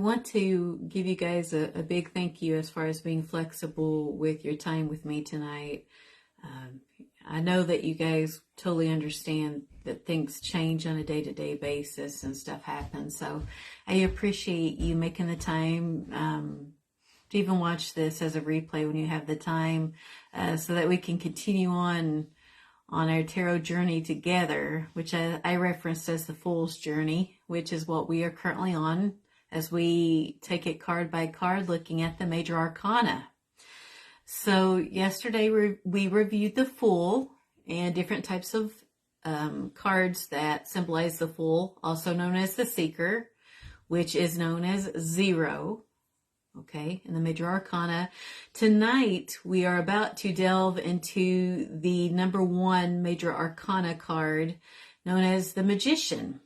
want to give you guys a big thank you as far as being flexible with your time with me tonight. Um, I know that you guys totally understand that things change on a day-to-day basis and stuff happens. So I appreciate you making the time to even watch this as a replay when you have the time, so that we can continue on our tarot journey together, which I referenced as the Fool's Journey, which is what we are currently on as we take it card by card, looking at the major arcana. So yesterday we reviewed the Fool and different types of cards that symbolize the Fool, also known as the Seeker, which is known as Zero, okay, in the major arcana. Tonight we are about to delve into the number one major arcana card, known as the Magician.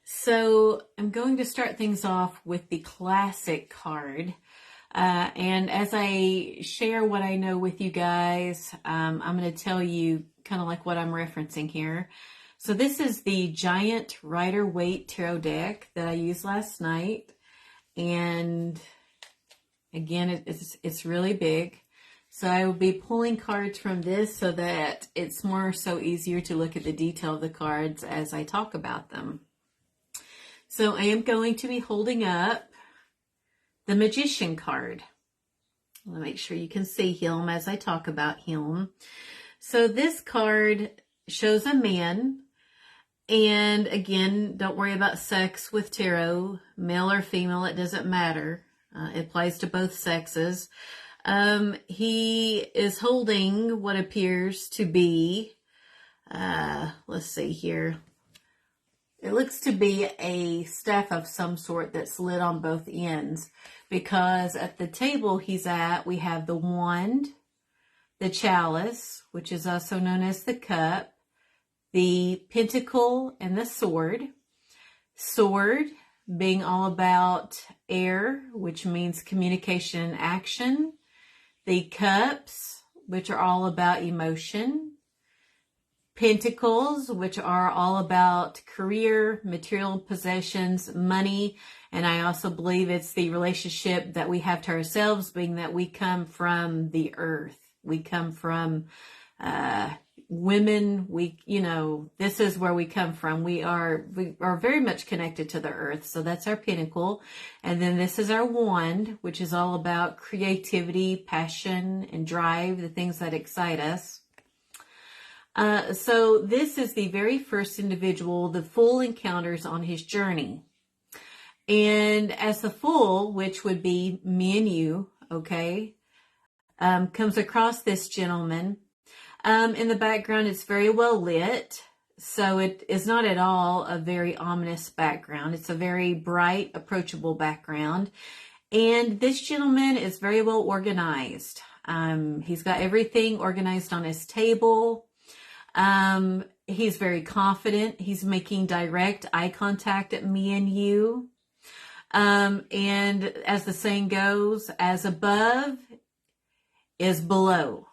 So I'm going to start things off with the classic card. And as I share what I know with you guys, I'm going to tell you kind of like what I'm referencing here. So this is the Giant Rider-Waite Tarot deck that I used last night. And again, it's really big. So I will be pulling cards from this so that it's more so easier to look at the detail of the cards as I talk about them. So I am going to be holding up the Magician card. I'll make sure you can see him as I talk about him. So this card shows a man. And again, don't worry about sex with tarot, male or female, it doesn't matter. It applies to both sexes. He is holding what appears to be, let's see here. It looks to be a staff of some sort that's lit on both ends, because at the table he's at, we have the wand, the chalice, which is also known as the cup, the pentacle, and the sword. Sword being all about air, which means communication and action. The cups, which are all about emotion. Pentacles, which are all about career, material possessions, money, and I also believe it's the relationship that we have to ourselves, being that we come from the earth. We come from women. This is where we come from. We are very much connected to the earth. So that's our pinnacle. And then this is our wand, which is all about creativity, passion, and drive, the things that excite us. So this is the very first individual the Fool encounters on his journey. And as the Fool, which would be me and you, okay, comes across this gentleman. In the background, it's very well lit. So it is not at all a very ominous background. It's a very bright, approachable background. And this gentleman is very well organized. He's got everything organized on his table. He's very confident. He's making direct eye contact at me and you. And as the saying goes, as above is below.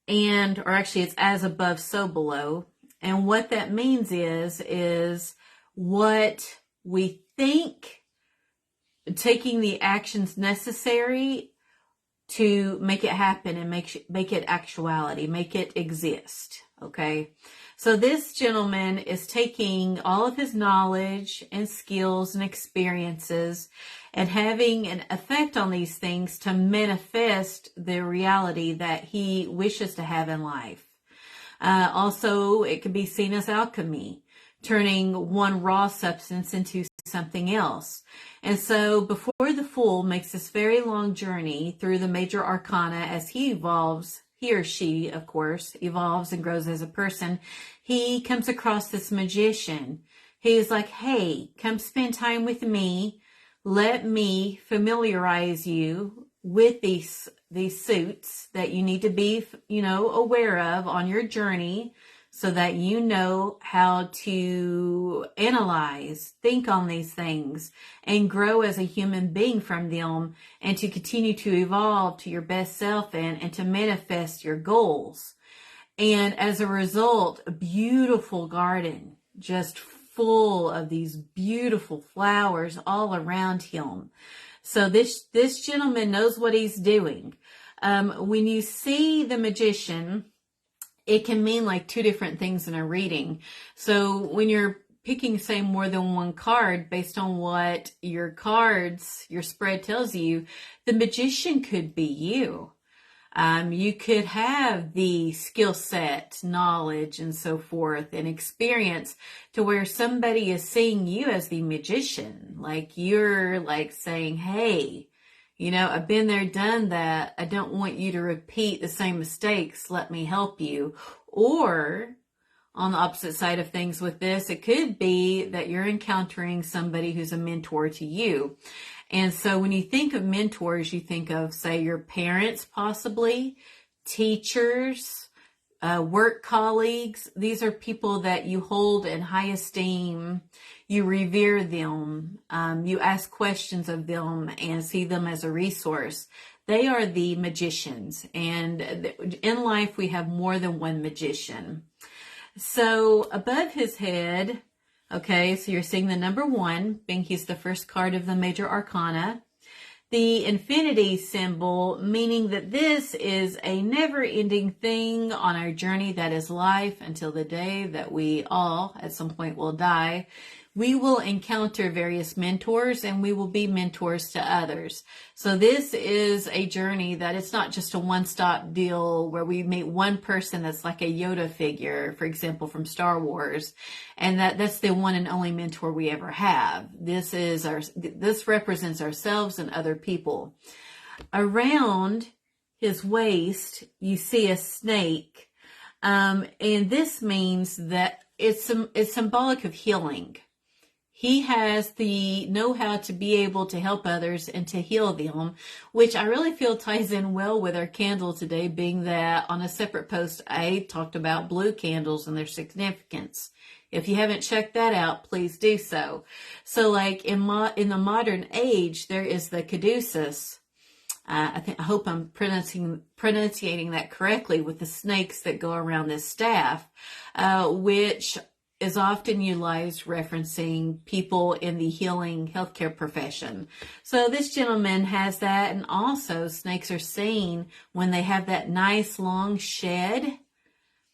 Or actually it's as above, so below. And what that means is what we think, taking the actions necessary to make it happen and make it actuality, make it exist. Okay. So this gentleman is taking all of his knowledge and skills and experiences and having an effect on these things to manifest the reality that he wishes to have in life. Also, it could be seen as alchemy, turning one raw substance into something else. And so before the Fool makes this very long journey through the major arcana as he evolves, he or she, of course, evolves and grows as a person, he comes across this magician. He's like, hey, come spend time with me. Let me familiarize you with these suits that you need to be, aware of on your journey, so that you know how to analyze, think on these things, and grow as a human being from them, and to continue to evolve to your best self and to manifest your goals. And as a result, a beautiful garden, just full of these beautiful flowers all around him. So this gentleman knows what he's doing. When you see the magician, it can mean like two different things in a reading. So when you're picking, say, more than one card based on what your spread tells you, the magician could be you. You could have the skill set, knowledge, and so forth, and experience to where somebody is seeing you as the magician. Like you're like saying, hey, I've been there, done that. I don't want you to repeat the same mistakes. Let me help you. Or on the opposite side of things with this, it could be that you're encountering somebody who's a mentor to you. And so when you think of mentors, you think of, say, your parents, possibly, teachers, work colleagues. These are people that you hold in high esteem. You revere them. You ask questions of them and see them as a resource. They are the magicians. And in life, we have more than one magician. So above his head, okay, so you're seeing the number 1, being he's the first card of the major arcana. The infinity symbol, meaning that this is a never-ending thing on our journey that is life until the day that we all, at some point, will die. We will encounter various mentors and we will be mentors to others. So this is a journey that it's not just a one-stop deal where we meet one person that's like a Yoda figure, for example, from Star Wars, and that's the one and only mentor we ever have. This represents ourselves and other people. Around his waist, you see a snake, and this means that it's symbolic of healing. He has the know-how to be able to help others and to heal them, which I really feel ties in well with our candle today, being that on a separate post, I talked about blue candles and their significance. If you haven't checked that out, please do so. So like in the modern age, there is the caduceus. I hope I'm pronunciating that correctly, with the snakes that go around this staff, which is often utilized referencing people in the healing healthcare profession. So this gentleman has that, and also snakes are seen when they have that nice long shed.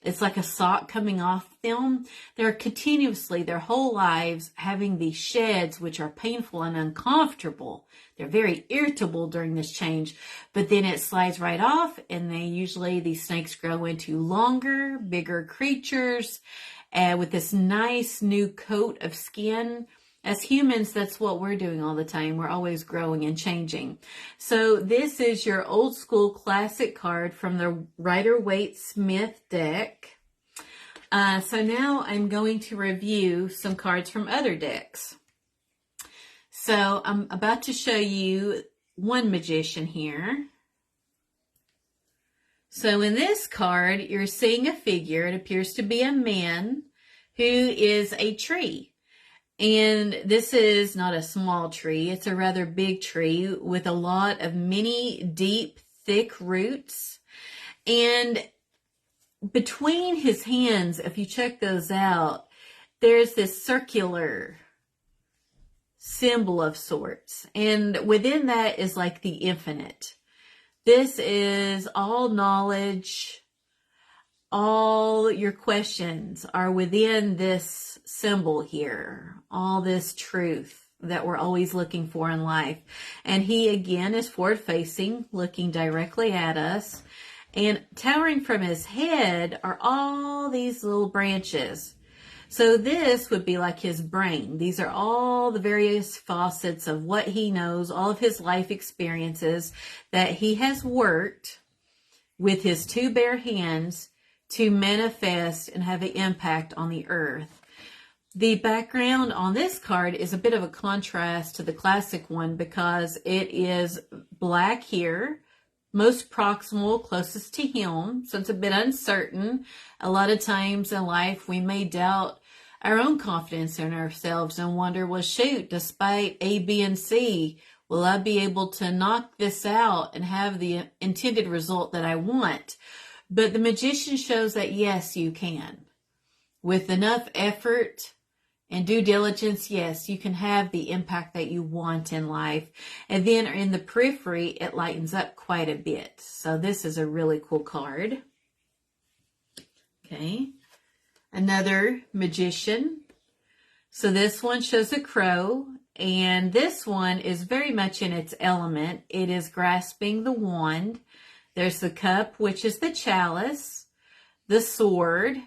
It's like a sock coming off them. They're continuously, their whole lives, having these sheds, which are painful and uncomfortable. They're very irritable during this change, but then it slides right off, and these snakes grow into longer, bigger creatures, with this nice new coat of skin. As humans, that's what we're doing all the time. We're always growing and changing. So this is your old school classic card from the Rider-Waite-Smith deck. So now I'm going to review some cards from other decks. So I'm about to show you one magician here. So in this card, you're seeing a figure. It appears to be a man who is a tree. And this is not a small tree. It's a rather big tree with a lot of many deep, thick roots. And between his hands, if you check those out, there's this circular symbol of sorts. And within that is like the infinite. This is all knowledge. All your questions are within this symbol here. All this truth that we're always looking for in life. And he, again, is forward-facing, looking directly at us. And towering from his head are all these little branches. So this would be like his brain. These are all the various facets of what he knows, all of his life experiences that he has worked with his two bare hands to manifest and have an impact on the earth. The background on this card is a bit of a contrast to the classic one because it is black here, most proximal, closest to him, so it's a bit uncertain. A lot of times in life, we may doubt our own confidence in ourselves and wonder, well, shoot, despite A, B, and C, will I be able to knock this out and have the intended result that I want? But the magician shows that, yes, you can. With enough effort And due diligence, yes, you can have the impact that you want in life. And then in the periphery, it lightens up quite a bit. So this is a really cool card. Okay. Another Magician. So this one shows a crow. And this one is very much in its element. It is grasping the wand. There's the cup, which is the chalice, the sword,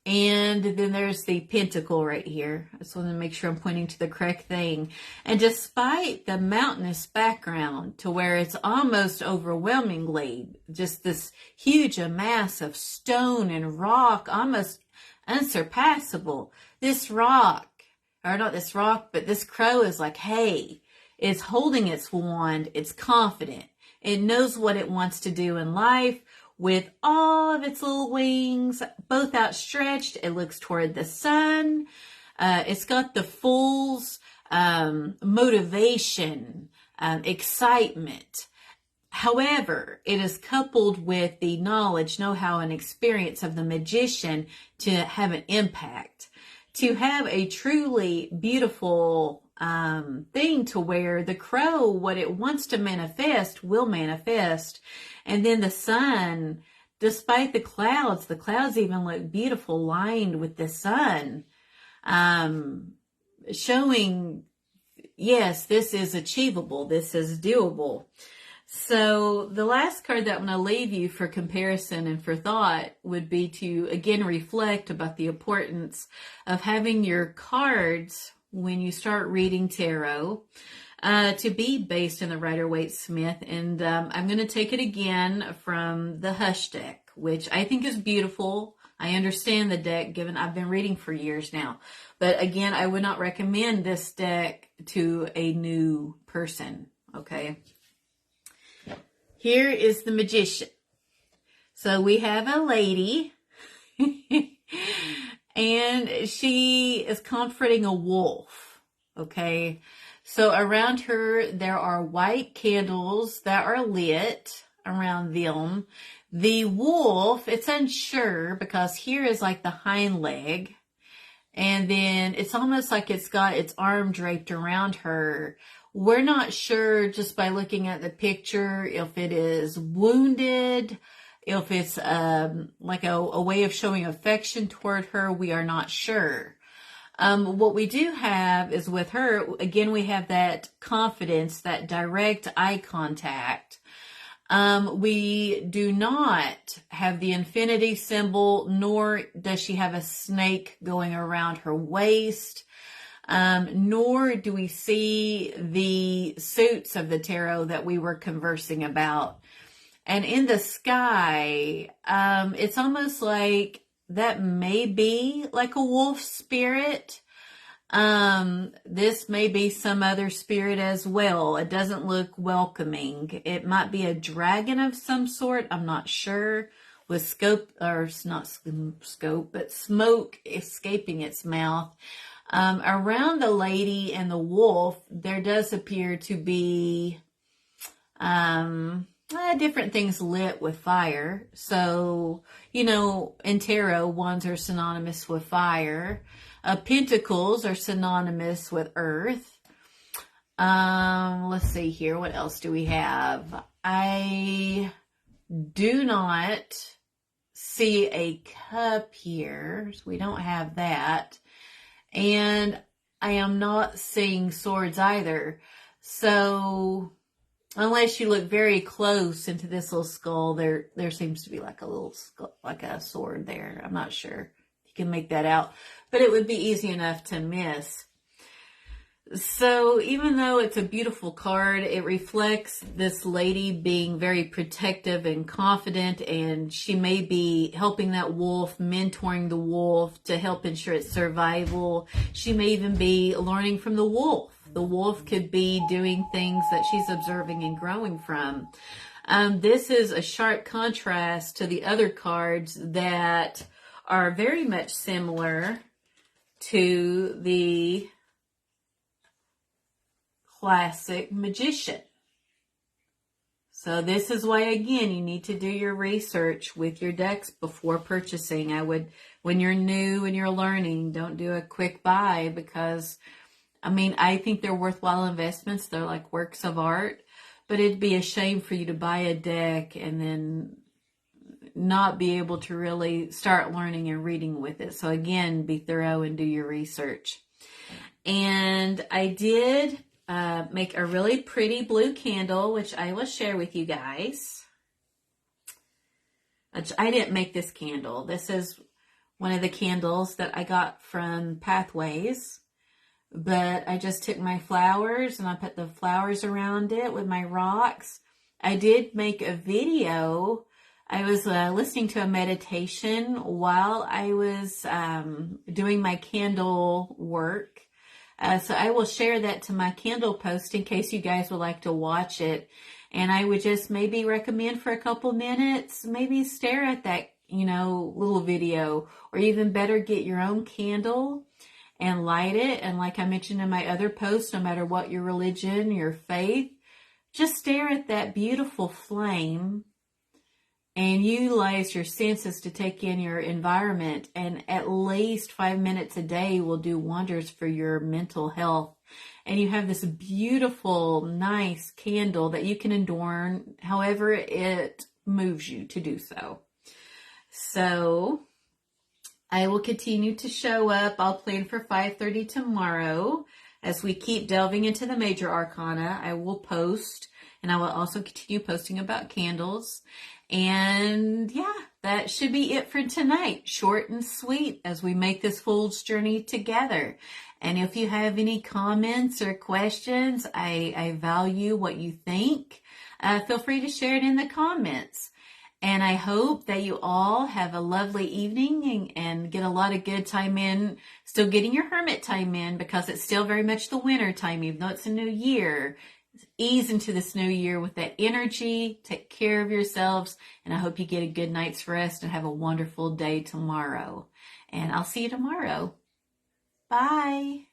and then there's the pentacle right here. I just want to make sure I'm pointing to the correct thing. And despite the mountainous background to where it's almost overwhelmingly just this huge mass of stone and rock, almost unsurpassable, this rock, or not this rock, but this crow is like, hey, it's holding its wand, it's confident. It knows what it wants to do in life. With all of its little wings, both outstretched, it looks toward the sun. It's got the fool's motivation, excitement. However, it is coupled with the knowledge, know-how, and experience of the magician to have an impact. To have a truly beautiful thing to where the crow, what it wants to manifest, will manifest. And then the sun, despite the clouds even look beautiful lined with the sun, showing, yes, this is achievable, this is doable. So the last card that I'm going to leave you for comparison and for thought would be to, again, reflect about the importance of having your cards when you start reading tarot, to be based in the Rider-Waite-Smith. And I'm going to take it again from the Hush deck, which I think is beautiful. I understand the deck, given I've been reading for years now. But again, I would not recommend this deck to a new person, okay? Here is the Magician. So we have a lady, and she is comforting a wolf, okay? So around her, there are white candles that are lit around them. The wolf, it's unsure because here is like the hind leg. And then it's almost like it's got its arm draped around her. We're not sure just by looking at the picture if it is wounded, if it's like a way of showing affection toward her. We are not sure. What we do have is with her, again, we have that confidence, that direct eye contact. We do not have the infinity symbol, nor does she have a snake going around her waist. Nor do we see the suits of the tarot that we were conversing about. And in the sky, it's almost like that may be like a wolf spirit. This may be some other spirit as well. It doesn't look welcoming. It might be a dragon of some sort. I'm not sure. With scope, or not scope, but smoke escaping its mouth. Around the lady and the wolf, there does appear to be different things lit with fire. So, in tarot, wands are synonymous with fire. Pentacles are synonymous with earth. Let's see here. What else do we have? I do not see a cup here. So we don't have that. And I am not seeing swords either. So unless you look very close into this little skull, there seems to be like a little skull, like a sword there. I'm not sure you can make that out, but it would be easy enough to miss. So even though it's a beautiful card, it reflects this lady being very protective and confident, and she may be helping that wolf, mentoring the wolf to help ensure its survival. She may even be learning from the wolf. The wolf could be doing things that she's observing and growing from. This is a sharp contrast to the other cards that are very much similar to the classic Magician. So this is why, again, you need to do your research with your decks before purchasing. I would when you're new and you're learning, don't do a quick buy because, I mean, I think they're worthwhile investments. They're like works of art, but it'd be a shame for you to buy a deck and then not be able to really start learning and reading with it. So again, be thorough and do your research. And I did make a really pretty blue candle, which I will share with you guys. I didn't make this candle. This is one of the candles that I got from Pathways. But I just took my flowers and I put the flowers around it with my rocks. I did make a video. I was listening to a meditation while I was doing my candle work. So I will share that to my candle post in case you guys would like to watch it. And I would just maybe recommend for a couple minutes, maybe stare at that, little video, or even better, get your own candle and light it. And like I mentioned in my other post, no matter what your religion, your faith, just stare at that beautiful flame and utilize your senses to take in your environment. And at least 5 minutes a day will do wonders for your mental health. And you have this beautiful, nice candle that you can adorn however it moves you to do so. So I will continue to show up. I'll plan for 5:30 tomorrow. As we keep delving into the major arcana, I will post, and I will also continue posting about candles. And yeah, that should be it for tonight. Short and sweet as we make this fool's journey together. And if you have any comments or questions, I value what you think. Feel free to share it in the comments. And I hope that you all have a lovely evening and get a lot of good time in, still getting your hermit time in because it's still very much the winter time, even though it's a new year. Ease into this new year with that energy. Take care of yourselves. And I hope you get a good night's rest and have a wonderful day tomorrow. And I'll see you tomorrow. Bye.